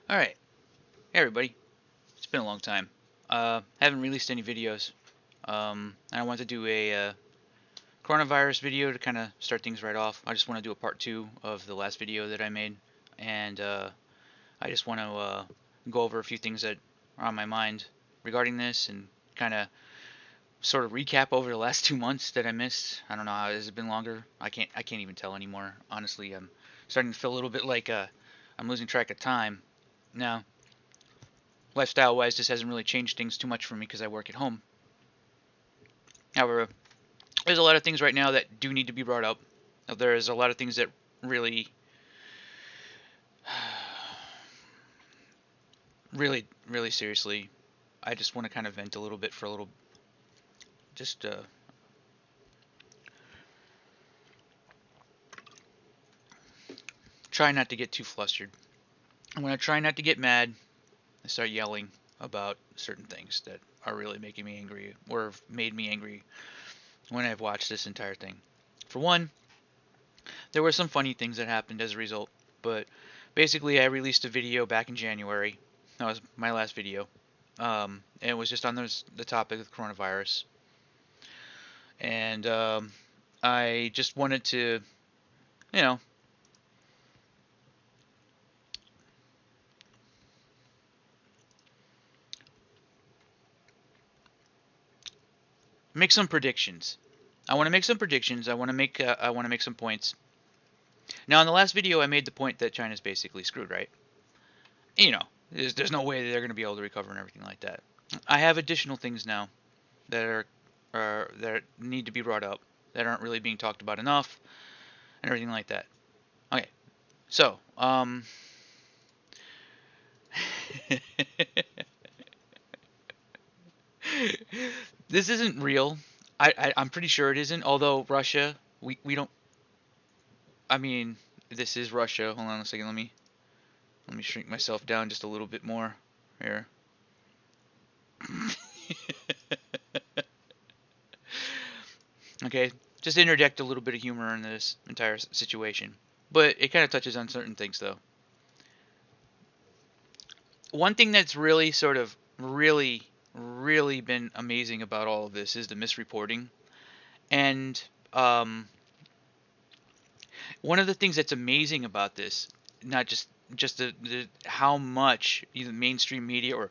Alright, hey everybody. It's been a long time. Haven't released any videos. And I want to do a coronavirus video to kind of start things right off. I just want to do a part two of the last video that I made. And I just want to go over a few things that are on my mind regarding this and kind of sort of recap over the last 2 months that I missed. I don't know, has it been longer? I can't even tell anymore. Honestly, I'm starting to feel a little bit like I'm losing track of time. Now, lifestyle wise, this hasn't really changed things too much for me because I work at home. However, there's a lot of things right now that do need to be brought up. There's a lot of things that really, really seriously, I just want to kind of vent a little bit for a little, just try not to get too flustered. And when I try not to get mad, I start yelling about certain things that are really making me angry or have made me angry when I've watched this entire thing. For one, there were some funny things that happened as a result, but basically I released a video back in January. That was my last video. And it was just on the topic of coronavirus. And I just wanted to, you know, make some predictions. I want to make some predictions. I want to make some points. Now, in the last video, I made the point that China's basically screwed, right? You know, there's no way that they're going to be able to recover and everything like that. I have additional things now that that need to be brought up that aren't really being talked about enough and everything like that. Okay, so this isn't real. I'm pretty sure it isn't. Although Russia, we don't. I mean, this is Russia. Hold on a second. Let me shrink myself down just a little bit more here. Okay, just interject a little bit of humor in this entire situation, but it kind of touches on certain things though. One thing that's really sort of really been amazing about all of this is the misreporting. And one of the things that's amazing about this, not just the how much either mainstream media or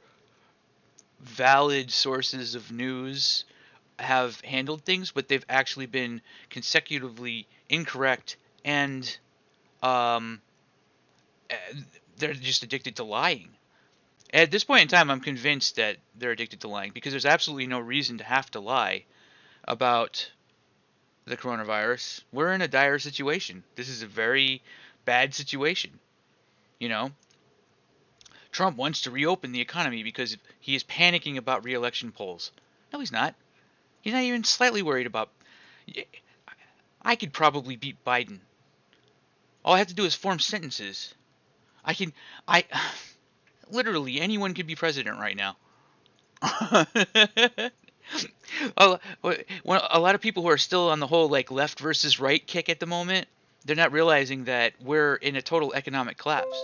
valid sources of news have handled things, but they've actually been consecutively incorrect and um, eh, they're just addicted to lying. At this point in time, I'm convinced that they're addicted to lying because there's absolutely no reason to have to lie about the coronavirus. We're in a dire situation. This is a very bad situation. You know, Trump wants to reopen the economy because he is panicking about re-election polls. No, he's not. He's not even slightly worried about. I could probably beat Biden. All I have to do is form sentences. I can. I literally anyone could be president right now. a, a lot of people who are still on the whole like left versus right kick at the moment, they're not realizing that we're in a total economic collapse.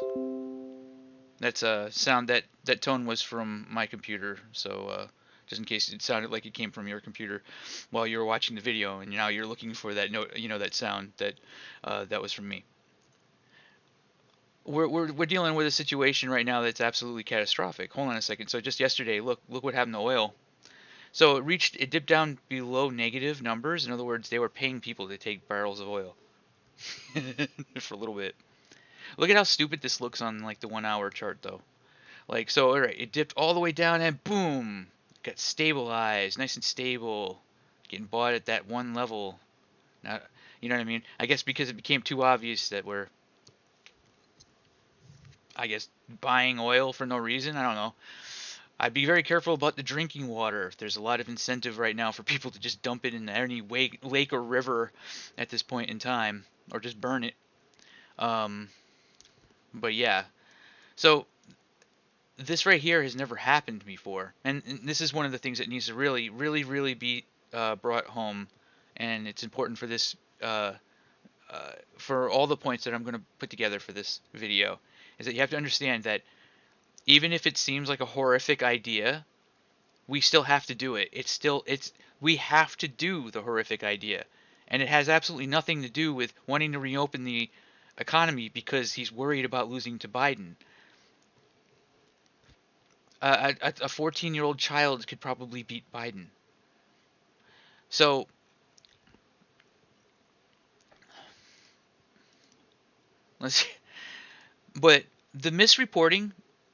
That's a sound that tone was from my computer, so just in case it sounded like it came from your computer while you were watching the video, and now you're looking for that note, that sound that was from me. We're dealing with a situation right now that's absolutely catastrophic. Hold on a second. So just yesterday, look what happened to oil. So it dipped down below negative numbers. In other words, they were paying people to take barrels of oil for a little bit. Look at how stupid this looks on like the 1 hour chart though. Like so, all right, it dipped all the way down and boom, got stabilized, nice and stable, getting bought at that one level. Now, you know what I mean? I guess because it became too obvious that we're, I guess, buying oil for no reason. I don't know. I'd be very careful about the drinking water. There's a lot of incentive right now for people to just dump it in any lake or river at this point in time, or just burn it. Um, but yeah, so this right here has never happened before, and this is one of the things that needs to really be brought home, and it's important for this for all the points that I'm going to put together for this video, is that you have to understand that Even if it seems like a horrific idea, we still have to do it. We have to do the horrific idea. And it has absolutely nothing to do with wanting to reopen the economy because he's worried about losing to Biden. A 14-year-old child could probably beat Biden. So, let's but the misreporting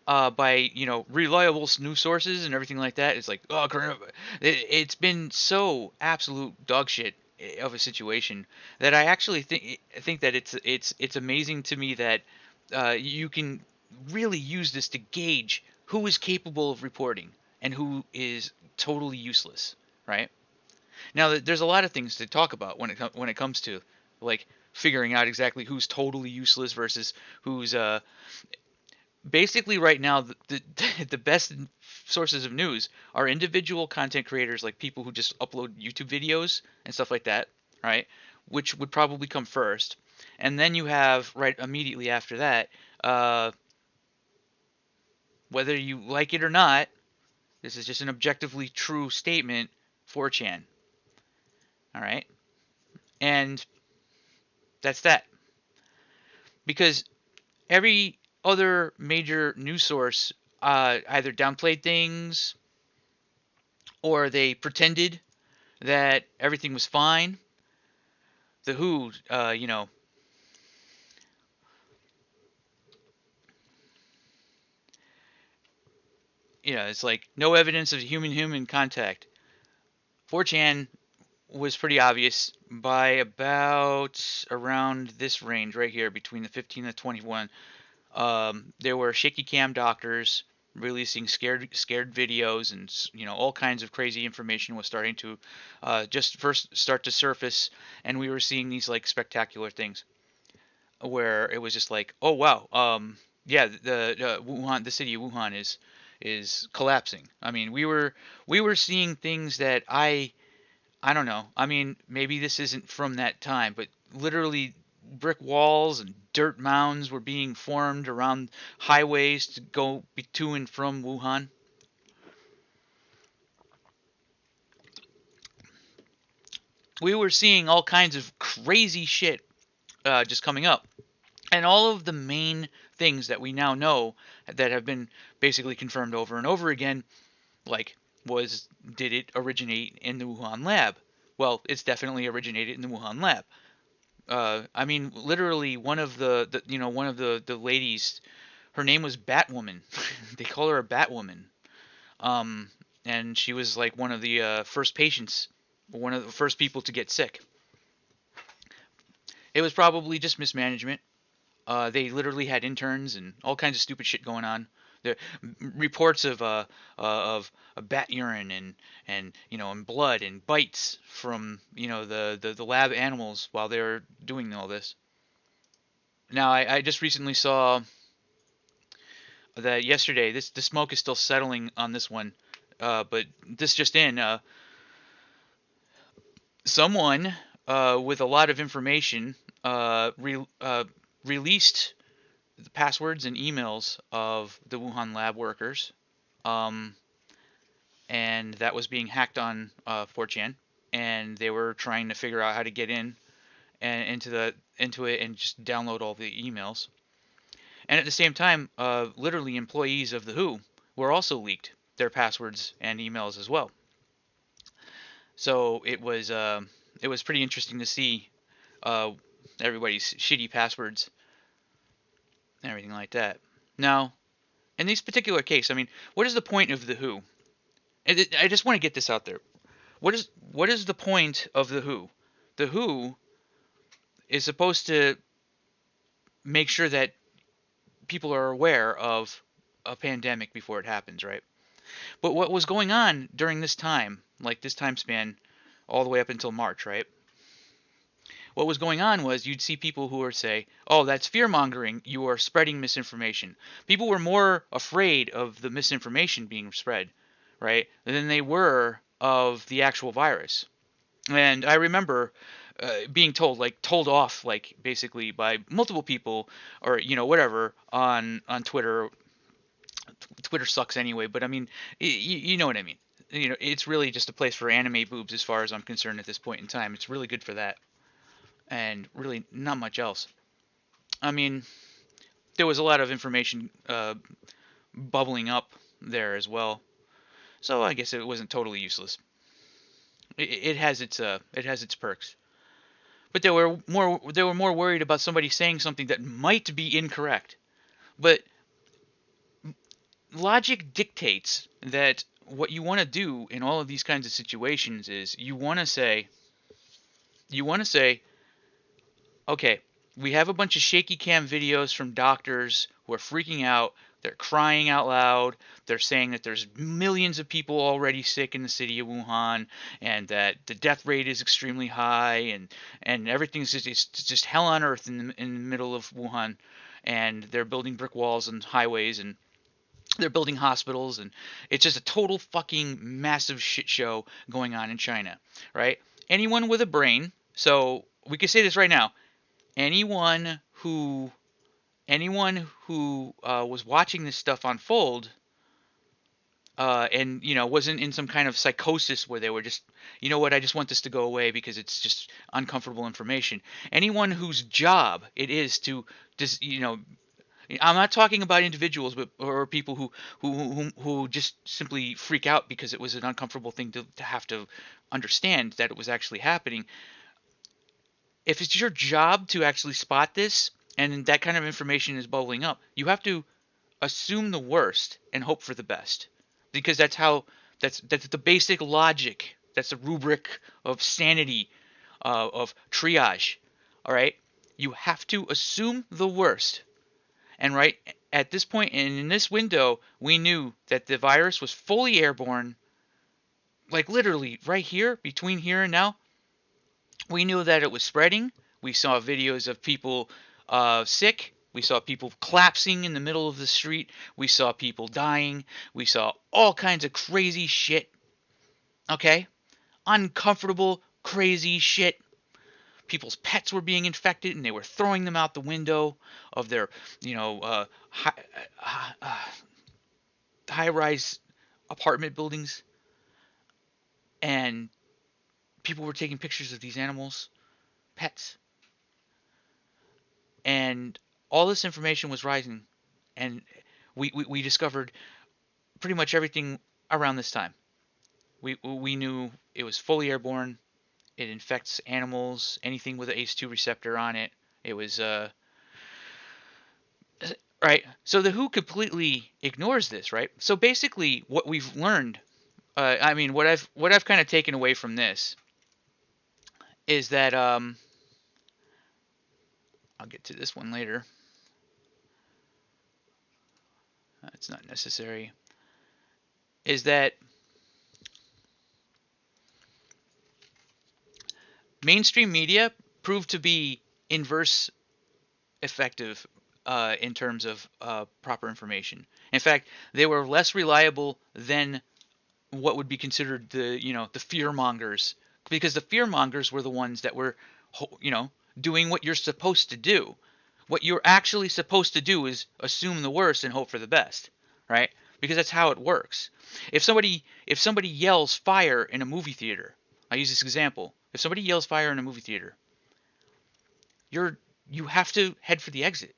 by reliable news sources and everything like that is like, oh, it's been so absolute dog shit of a situation that I actually think that it's amazing to me that you can really use this to gauge who is capable of reporting and who is totally useless, right? Now, there's a lot of things to talk about when it comes to like figuring out exactly who's totally useless versus who's basically right now the best sources of news are individual content creators, like people who just upload YouTube videos and stuff like that, right? Which would probably come first, and then you have right immediately after that, uh, whether you like it or not, this is just an objectively true statement, 4chan. All right, and that's that. Because every other major news source either downplayed things or they pretended that everything was fine. The WHO, it's like no evidence of human-human contact. 4chan was pretty obvious by about around this range right here, between the 15 and the 21. There were shaky cam doctors releasing scared videos, and all kinds of crazy information was starting to just first start to surface, and we were seeing these like spectacular things where it was just like, oh wow, yeah, the Wuhan, the city of Wuhan is collapsing. I mean, we were seeing things that I don't know. I mean, maybe this isn't from that time, but literally brick walls and dirt mounds were being formed around highways to go to and from Wuhan. We were seeing all kinds of crazy shit just coming up. And all of the main things that we now know that have been basically confirmed over and over again, like, did it originate in the Wuhan lab? Well, it's definitely originated in the Wuhan lab. I mean, literally, one of the ladies, her name was Batwoman. They call her a Batwoman. Um, and she was like one of the first patients, one of the first people to get sick. It was probably just mismanagement. They literally had interns and all kinds of stupid shit going on. The reports of bat urine and blood and bites from the lab animals while they were doing all this. Now I just recently saw that yesterday. The smoke is still settling on this one, but this just in. Someone with a lot of information released the passwords and emails of the Wuhan lab workers, um, and that was being hacked on 4chan, and they were trying to figure out how to get in and into it and just download all the emails. And at the same time, literally employees of the WHO were also leaked their passwords and emails as well. So it was pretty interesting to see uh, everybody's shitty passwords and everything like that. Now, in this particular case, I mean, what is the point of the WHO? I just want to get this out there. What is the point of the WHO? The WHO is supposed to make sure that people are aware of a pandemic before it happens, right? But what was going on during this time, like this time span, all the way up until March, right? What was going on was you'd see people who would say, "Oh, that's fear mongering. You are spreading misinformation." People were more afraid of the misinformation being spread, right, than they were of the actual virus. And I remember being told off, like basically by multiple people, or whatever, on Twitter Twitter sucks anyway, but I mean, you know what I mean. You know, it's really just a place for anime boobs as far as I'm concerned at this point in time. It's really good for that, and really not much else. I mean, there was a lot of information bubbling up there as well, so I guess it wasn't totally useless. It has its perks. But they were more worried about somebody saying something that might be incorrect. But logic dictates that what you want to do in all of these kinds of situations is you want to say, okay, we have a bunch of shaky cam videos from doctors who are freaking out. They're crying out loud. They're saying that there's millions of people already sick in the city of Wuhan, and that the death rate is extremely high, and everything's just it's just hell on earth in the middle of Wuhan, and they're building brick walls and highways, and they're building hospitals, and it's just a total fucking massive shit show going on in China, right? Anyone with a brain, so we can say this right now, anyone who was watching this stuff unfold, and wasn't in some kind of psychosis where they were just, you know what, I just want this to go away because it's just uncomfortable information. Anyone whose job it is to just, I'm not talking about individuals, but or people who just simply freak out because it was an uncomfortable thing to have to understand that it was actually happening. If it's your job to actually spot this and that kind of information is bubbling up, you have to assume the worst and hope for the best, because that's the basic logic. That's the rubric of sanity, of triage. All right, you have to assume the worst. And right at this point and in this window, we knew that the virus was fully airborne, like literally right here, between here and now. We knew that it was spreading. We saw videos of people sick. We saw people collapsing in the middle of the street. We saw people dying. We saw all kinds of crazy shit. Okay? Uncomfortable, crazy shit. People's pets were being infected and they were throwing them out the window of their, high-rise apartment buildings. And people were taking pictures of these animals, pets. And all this information was rising. And we discovered pretty much everything around this time. We knew it was fully airborne. It infects animals, anything with an ACE2 receptor on it. It was right. So the WHO completely ignores this, right? So basically, what we've learned, what I've kind of taken away from this is that I'll get to this one later. It's not necessary. Is that mainstream media proved to be inverse effective in terms of proper information. In fact, they were less reliable than what would be considered the fear mongers, because the fear mongers were the ones that were doing what you're supposed to do. What you're actually supposed to do is assume the worst and hope for the best, right? Because that's how it works. If somebody yells fire in a movie theater, I use this example. If somebody yells fire in a movie theater, you have to head for the exit.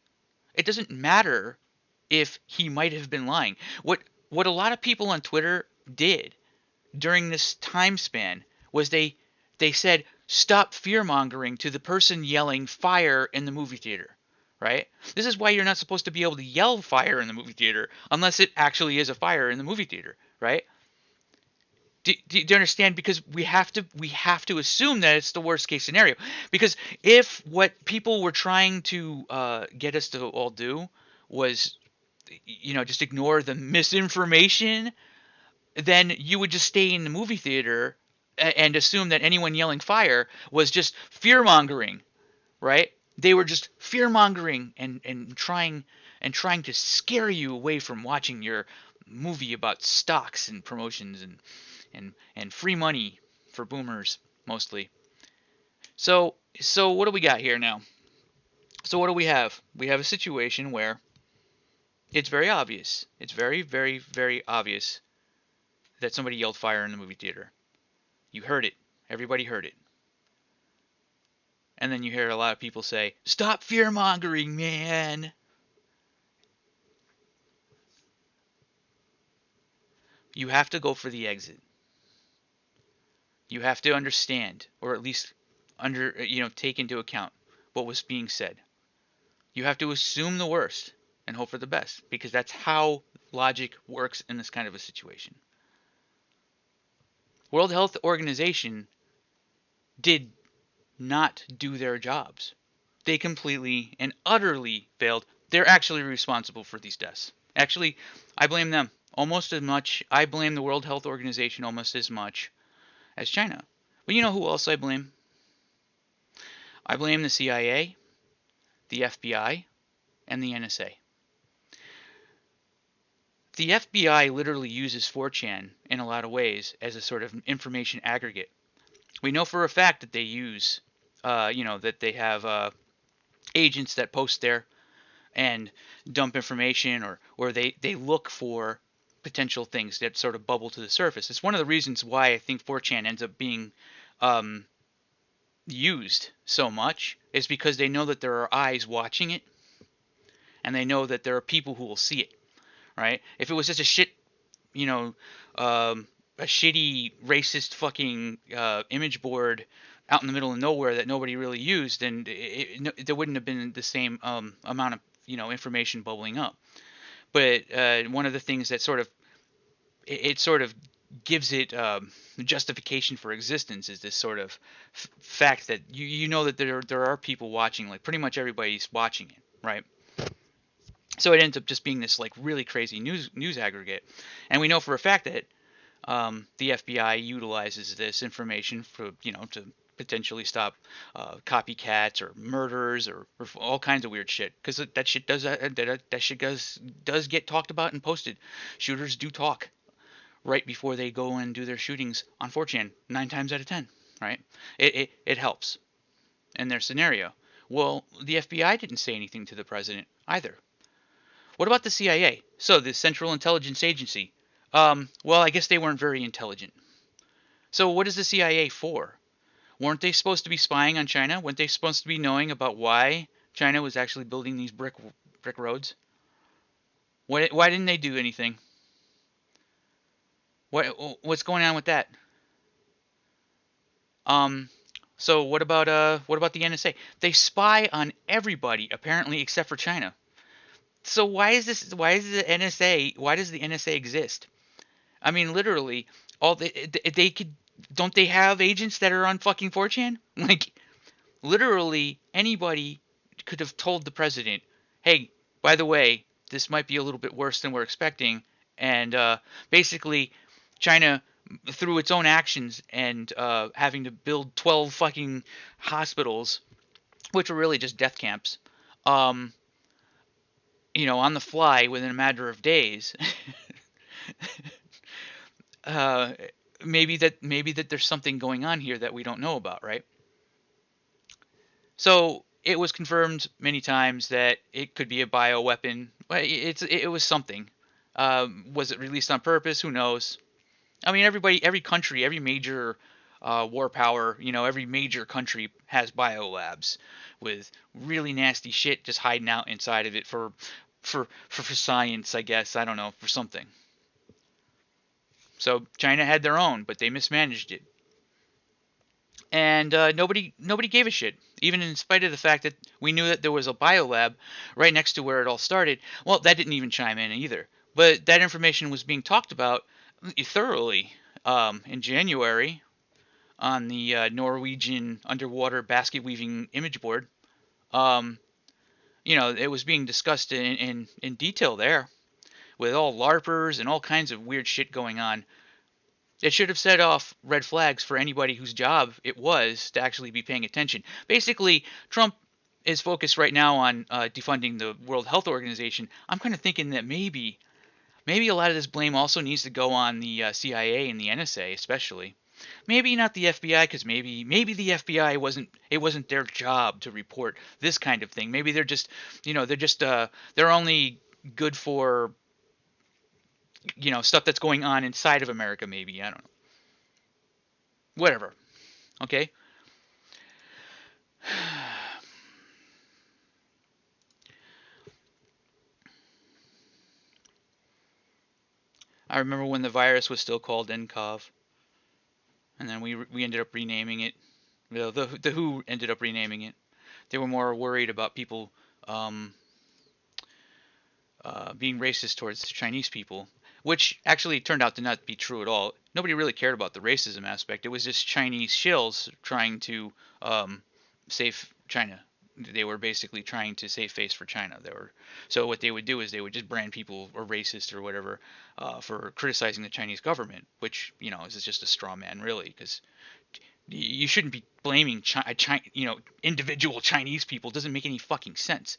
It doesn't matter if he might have been lying. What a lot of people on Twitter did during this time span was they said, stop fear mongering to the person yelling fire in the movie theater, right? This is why you're not supposed to be able to yell fire in the movie theater unless it actually is a fire in the movie theater, right? Do you understand? Because we have to assume that it's the worst case scenario. Because if what people were trying to get us to all do was, just ignore the misinformation, then you would just stay in the movie theater and assume that anyone yelling fire was just fear mongering, right? They were just fear mongering and trying to scare you away from watching your movie about stocks and promotions and free money for boomers mostly. So what do we got here now? So what do we have? We have a situation where It's very obvious. It's very, very, very obvious that somebody yelled fire in the movie theater. You heard it. Everybody heard it. And then you hear a lot of people say, "Stop fear mongering, man." You have to go for the exit. You have to understand, or at least take into account what was being said. You have to assume the worst and hope for the best, because that's how logic works in this kind of a situation. World Health Organization did not do their jobs. They completely and utterly failed. They're actually responsible for these deaths. Actually, I blame them almost as much. I blame the World Health Organization almost as much as China. But you know who else I blame? I blame the CIA, the FBI, and the NSA. The FBI literally uses 4chan in a lot of ways as a sort of information aggregate. We know for a fact that they use, that they have agents that post there and dump information, or they look for potential things that sort of bubble to the surface. It's one of the reasons why I think 4chan ends up being um, used so much, is because they know that there are eyes watching it, and they know that there are people who will see it, right? If it was just you know, a shitty racist fucking image board out in the middle of nowhere that nobody really used, then there wouldn't have been the same amount of information bubbling up. But one of the things that it sort of gives it justification for existence is this sort of fact that you know that there are people watching, like pretty much everybody's watching it, right? So it ends up just being this like really crazy news aggregate, and we know for a fact that the FBI utilizes this information for to potentially stop copycats or murders or all kinds of weird shit, because that shit does get talked about and posted. Shooters do talk right before they go and do their shootings on 4chan 9 times out of 10, right? It helps in their scenario. Well, the FBI didn't say anything to the president either. What about the CIA? So the Central Intelligence Agency. Well, I guess they weren't very intelligent. So what is the CIA for? Weren't they supposed to be spying on China? Weren't they supposed to be knowing about why China was actually building these brick roads? Why didn't they do anything? What's going on with that? Um, so what about the NSA? They spy on everybody apparently except for China. So why is this? Why is the NSA? Why does the NSA exist? I mean, literally, all they could. Don't they have agents that are on fucking 4chan? Like, literally, anybody could have told the president, "Hey, by the way, this might be a little bit worse than we're expecting," and basically, China, through its own actions and having to build 12 fucking hospitals, which were really just death camps, um, on the fly within a matter of days. uh, maybe that there's something going on here that we don't know about, right? So it was confirmed many times that it could be a bioweapon. It was something. Was it released on purpose? Who knows? I mean, every country, every major war power, every major country has biolabs with really nasty shit just hiding out inside of it for science, I guess. I don't know, for something. So China had their own, but they mismanaged it, and nobody gave a shit, even in spite of the fact that we knew that there was a biolab right next to where it all started. Well, that didn't even chime in either. But that information was being talked about thoroughly in January on the Norwegian underwater basket weaving image board. Um, it was being discussed in detail there, with all LARPers and all kinds of weird shit going on. It should have set off red flags for anybody whose job it was to actually be paying attention. Basically, Trump is focused right now on defunding the World Health Organization. I'm kind of thinking that maybe a lot of this blame also needs to go on the CIA and the NSA, especially. Maybe not the FBI, because maybe the FBI wasn't their job to report this kind of thing. Maybe they're just they're only good for, stuff that's going on inside of America. Maybe, I don't know. Whatever. Okay. I remember when the virus was still called nCoV, and then we ended up renaming it. The WHO ended up renaming it. They were more worried about people um, being racist towards Chinese people, which actually turned out to not be true at all. Nobody really cared about the racism aspect. It was just Chinese shills trying to save China. They were basically trying to save face for China. So what they would do is they would just brand people or racist or whatever for criticizing the Chinese government, which is just a straw man really, because you shouldn't be blaming individual Chinese people. It doesn't make any fucking sense.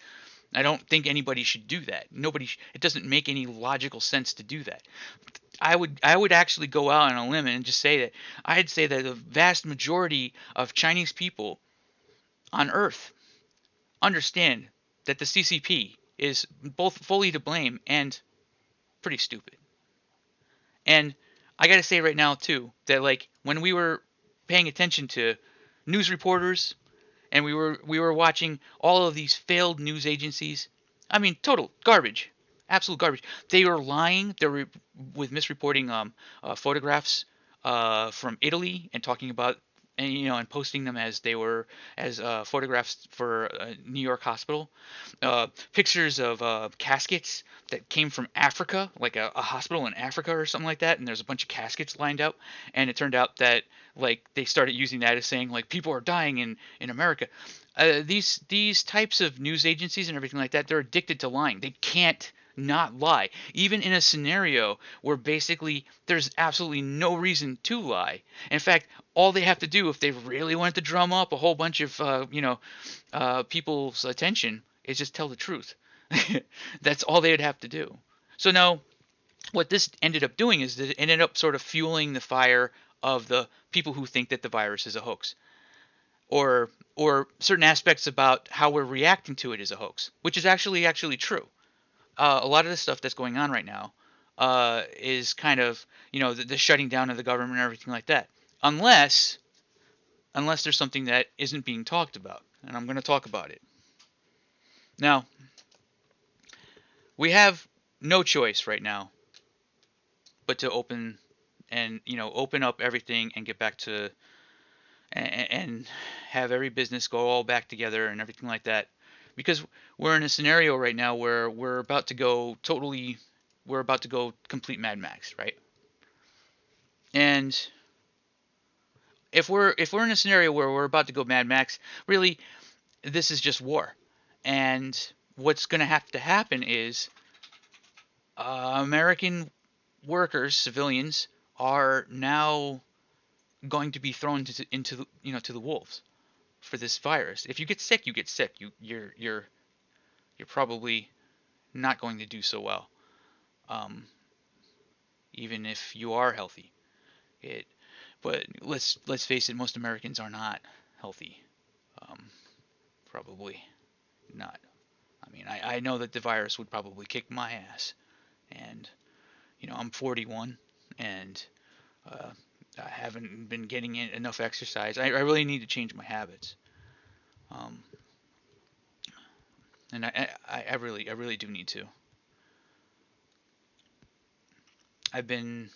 I don't think anybody should do that. It doesn't make any logical sense to do that. I would actually go out on a limb and just say that I'd say that the vast majority of Chinese people on Earth understand that the CCP is both fully to blame and pretty stupid. And I got to say right now too that like when we were paying attention to news reporters and we were watching all of these failed news agencies. I mean, total garbage, absolute garbage. They were lying. They were with misreporting photographs from Italy and talking about and posting them as they were as photographs for a New York hospital. Pictures of caskets that came from Africa, like a hospital in Africa or something like that, and there's a bunch of caskets lined up, and it turned out that like they started using that as saying like people are dying in America. These types of news agencies and everything like that, they're addicted to lying. They can't not lie, even in a scenario where basically there's absolutely no reason to lie. In fact, all they have to do if they really wanted to drum up a whole bunch of people's attention is just tell the truth. That's all they would have to do. So now, what this ended up doing is that it ended up sort of fueling the fire of the people who think that the virus is a hoax, or certain aspects about how we're reacting to it is a hoax, which is actually true. A lot of the stuff that's going on right now is kind of the shutting down of the government and everything like that, unless there's something that isn't being talked about, and I'm going to talk about it now. We have no choice right now but to open up everything and get back to and have every business go all back together and everything like that, because we're in a scenario right now where we're about to go complete Mad Max, right? And if we're in a scenario where we're about to go Mad Max, really, this is just war. And what's going to have to happen is American workers, civilians, are now going to be thrown to the wolves for this virus. If you get sick, you get sick. You're probably not going to do so well, um, even if you are healthy. It, but let's face it, most Americans are not healthy. Um, Probably not. I mean, I know that the virus would probably kick my ass, and I'm 41, and uh, I haven't been getting enough exercise. I really need to change my habits, um, and I really do need to. I've been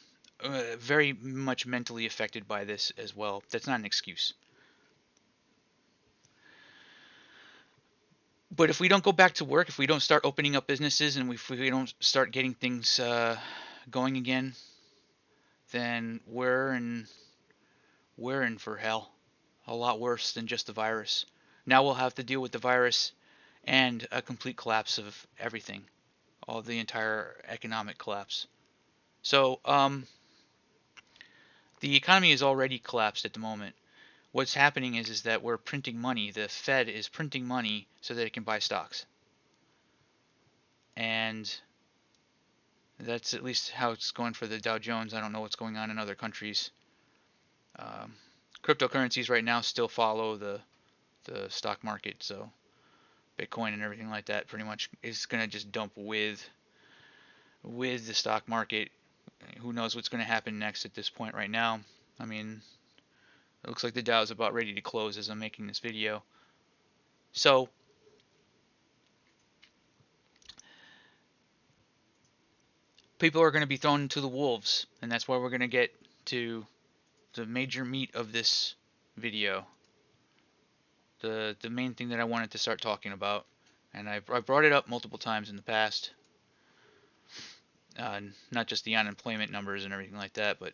very much mentally affected by this as well. That's not an excuse. But if we don't go back to work, if we don't start opening up businesses, and if we don't start getting things going again, then we're in for hell. A lot worse than just the virus. Now we'll have to deal with the virus and a complete collapse of everything, all the entire economic collapse. So, the economy is already collapsed at the moment. What's happening is that we're printing money. The Fed is printing money so that it can buy stocks, and that's at least how it's going for the Dow Jones. I don't know what's going on in other countries. Cryptocurrencies right now still follow the stock market, so Bitcoin and everything like that pretty much is going to just dump with the stock market. Who knows what's going to happen next at this point right now? I mean, it looks like the Dow is about ready to close as I'm making this video. So people are going to be thrown to the wolves, and that's why we're going to get to the major meat of this video. The main thing that I wanted to start talking about, and I brought it up multiple times in the past. Not just the unemployment numbers and everything like that, but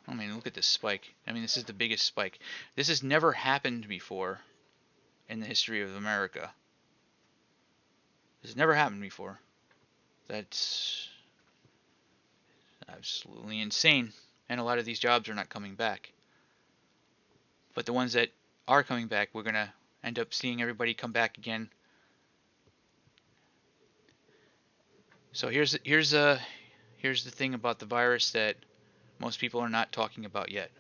I mean, look at this spike. I mean, this is the biggest spike. This has never happened before in the history of America. This has never happened before. That's absolutely insane. And a lot of these jobs are not coming back. But the ones that are coming back, we're going to end up seeing everybody come back again. So here's the thing about the virus that most people are not talking about yet.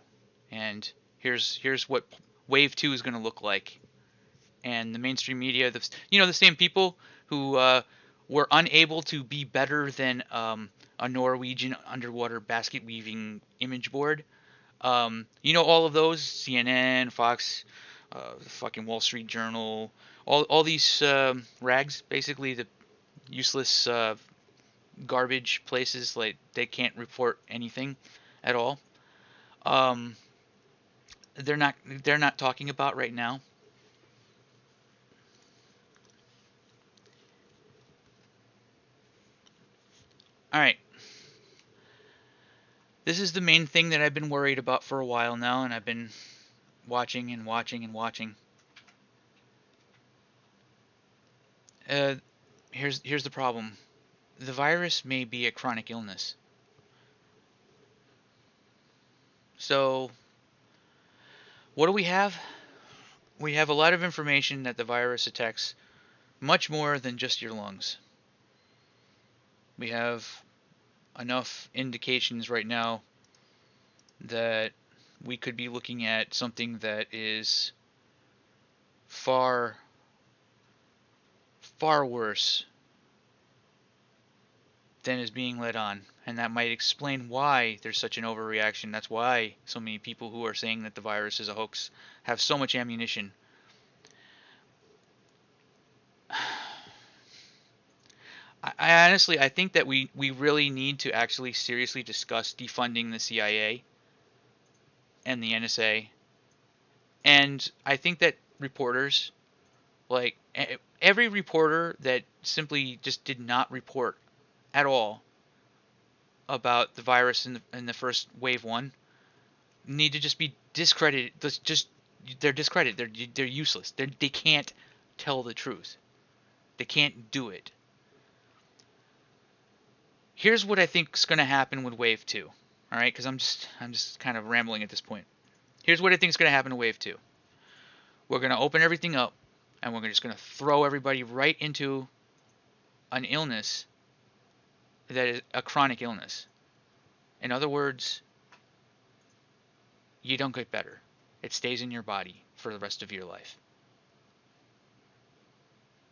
And here's what wave 2 is going to look like. And the mainstream media, the same people who were unable to be better than a Norwegian underwater basket weaving image board. All of those, CNN, Fox, the fucking Wall Street Journal, all these rags, basically the useless garbage places, like they can't report anything at all. They're not talking about right now. All right. This is the main thing that I've been worried about for a while now, and I've been watching and watching and watching. Here's the problem. The virus may be a chronic illness. So, what do we have? We have a lot of information that the virus attacks much more than just your lungs. We have enough indications right now that we could be looking at something that is far, far worse than is being let on. And that might explain why there's such an overreaction. That's why so many people who are saying that the virus is a hoax have so much ammunition. I honestly, I think that we really need to actually seriously discuss defunding the CIA and the NSA. And I think that reporters, like every reporter that simply just did not report at all about the virus in the first wave 1, need to just be discredited. They're discredited. They're useless. They can't tell the truth. They can't do it. Here's what I think is going to happen with wave 2. All right, because I'm just kind of rambling at this point. Here's what I think is going to happen to wave 2. We're going to open everything up, and we're just going to throw everybody right into an illness that is a chronic illness. In other words, you don't get better. It stays in your body for the rest of your life.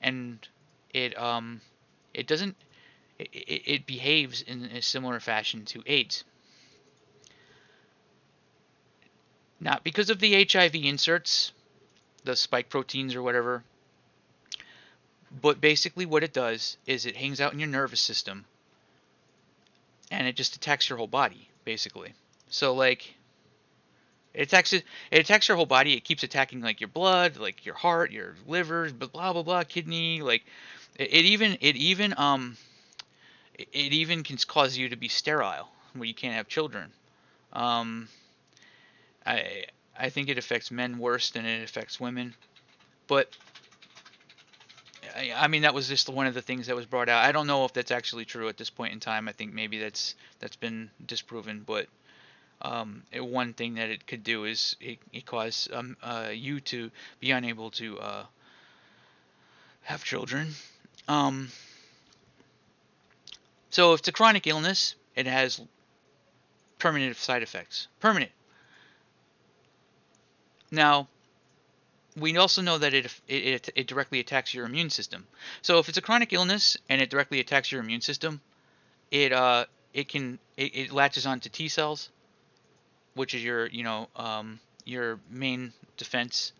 And it doesn't it behaves in a similar fashion to AIDS. Not because of the HIV inserts, the spike proteins or whatever, but basically what it does is it hangs out in your nervous system and it just attacks your whole body, basically. So like it attacks your whole body. It keeps attacking like your blood, like your heart, your liver, blah blah blah, kidney, like it even can cause you to be sterile, where you can't have children. Um, I think it affects men worse than it affects women, but I mean that was just one of the things that was brought out. I don't know if that's actually true at this point in time. I think maybe that's been disproven, but one thing that it could do is it cause you to be unable to have children. So if it's a chronic illness, it has permanent side effects. Permanent. Now, we also know that it directly attacks your immune system. So if it's a chronic illness and it directly attacks your immune system, it latches onto T cells, which is your main defense,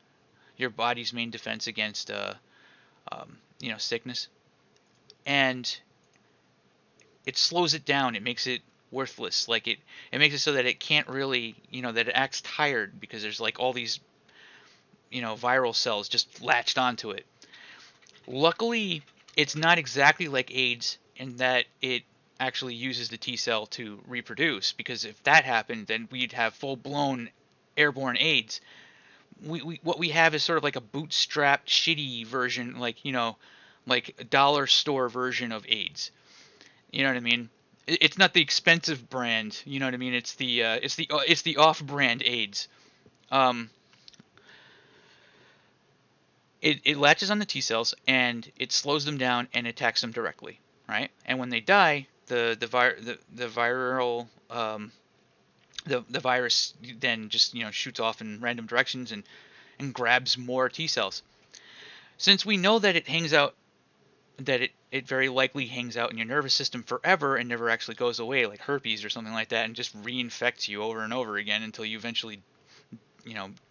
your body's main defense against sickness, and it slows it down. It makes it worthless. Like it makes it so that it can't really, that it acts tired because there's like all these viral cells just latched onto it. Luckily, it's not exactly like AIDS in that it actually uses the T cell to reproduce, because if that happened, then we'd have full blown airborne AIDS. What we have is sort of like a bootstrapped, shitty version, like a dollar store version of AIDS. You know what I mean? It's not the expensive brand. You know what I mean? It's the off-brand AIDS. Um, it latches on the T cells and it slows them down and attacks them directly, right? And when they die, the viral the virus then just shoots off in random directions and grabs more T cells. Since we know that it very likely hangs out in your nervous system forever and never actually goes away, like herpes or something like that, and just reinfects you over and over again until you eventually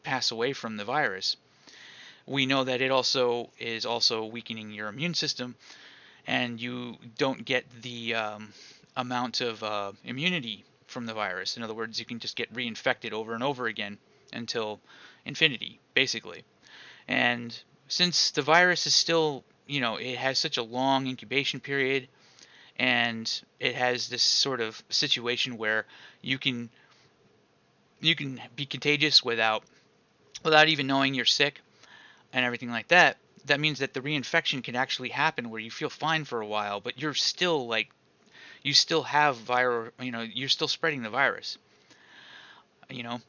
pass away from the virus. We know that it is also weakening your immune system, and you don't get the amount of immunity from the virus. In other words, you can just get reinfected over and over again until infinity, basically. And since the virus is still, it has such a long incubation period, and it has this sort of situation where you can be contagious without even knowing you're sick and everything like that. That means that the reinfection can actually happen where you feel fine for a while, but you're still you still have viral, you're still spreading the virus, you know,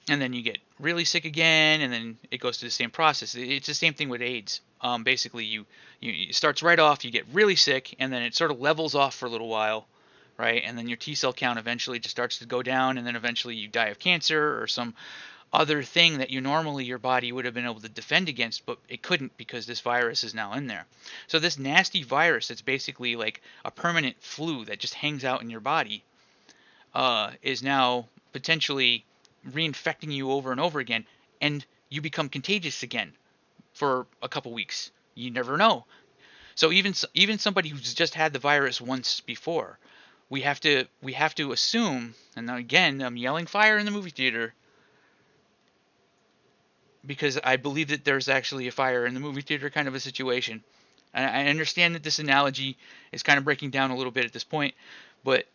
and then you get really sick again, and then it goes through the same process. It's the same thing with AIDS. Basically, it starts right off, you get really sick, and then it sort of levels off for a little while, right? And then your T cell count eventually just starts to go down, and then eventually you die of cancer or some other thing that normally your body would have been able to defend against, but it couldn't because this virus is now in there. So this nasty virus that's basically like a permanent flu that just hangs out in your body is now potentially reinfecting you over and over again, and you become contagious again for a couple weeks. You never know. So even somebody who's just had the virus once before, we have to assume. And again, I'm yelling fire in the movie theater because I believe that there's actually a fire in the movie theater kind of a situation. And I understand that this analogy is kind of breaking down a little bit at this point, but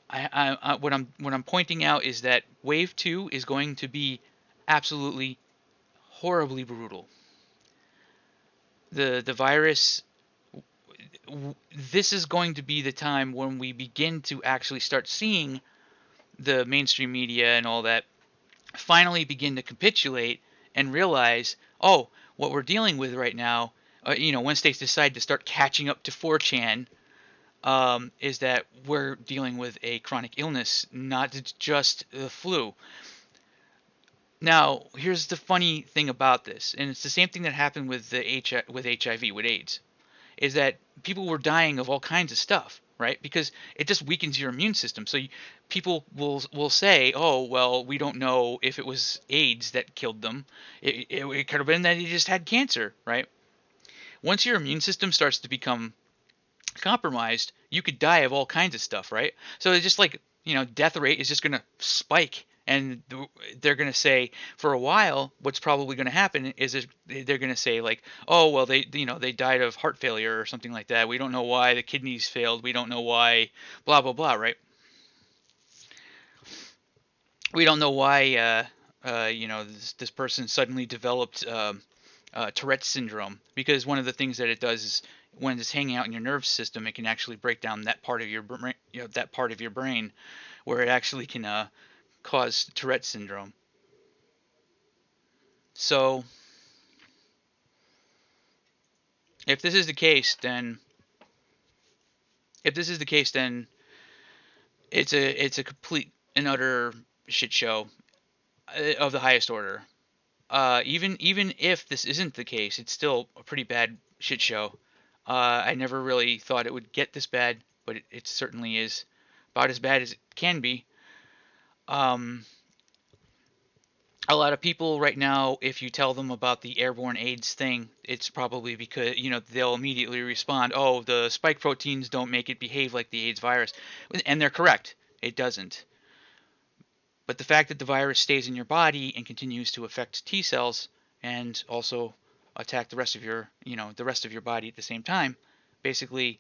what I'm pointing out is that Wave 2 is going to be absolutely horribly brutal. The virus, this is going to be the time when we begin to actually start seeing the mainstream media and all that finally begin to capitulate and realize, oh, what we're dealing with right now, once they decide to start catching up to 4chan, is that we're dealing with a chronic illness, not just the flu. Now, here's the funny thing about this, and it's the same thing that happened with with HIV, with AIDS, is that people were dying of all kinds of stuff, right? Because it just weakens your immune system. So people will say, "Oh, well, we don't know if it was AIDS that killed them. It could have been that he just had cancer," right? Once your immune system starts to become compromised, you could die of all kinds of stuff, right? So it's just like, death rate is just going to spike. And they're going to say, for a while, what's probably going to happen is they're going to say, like, oh, well, they died of heart failure or something like that. We don't know why the kidneys failed. We don't know why, blah, blah, blah, right? We don't know why, this person suddenly developed Tourette's syndrome, because one of the things that it does is when it's hanging out in your nervous system, it can actually break down that part of your brain, where it actually can cause Tourette's syndrome. So if this is the case, then it's a complete and utter shit show of the highest order. even if this isn't the case, it's still a pretty bad shit show. I never really thought it would get this bad, but it certainly is about as bad as it can be. Um, a lot of people right now, if you tell them about the airborne AIDS thing, it's probably because, they'll immediately respond, oh, the spike proteins don't make it behave like the AIDS virus. And they're correct. It doesn't. But the fact that the virus stays in your body and continues to affect T cells and also attack the rest of your body at the same time, basically,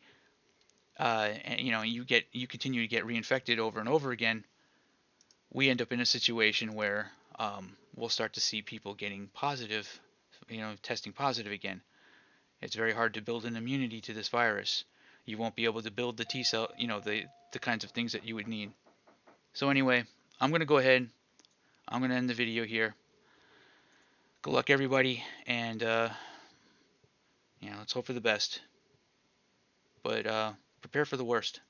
you continue to get reinfected over and over again. We end up in a situation where we'll start to see people getting positive, testing positive again. It's very hard to build an immunity to this virus. You won't be able to build the T cell, the kinds of things that you would need. So anyway, I'm gonna go ahead. I'm gonna end the video here. Good luck, everybody, and let's hope for the best, but prepare for the worst.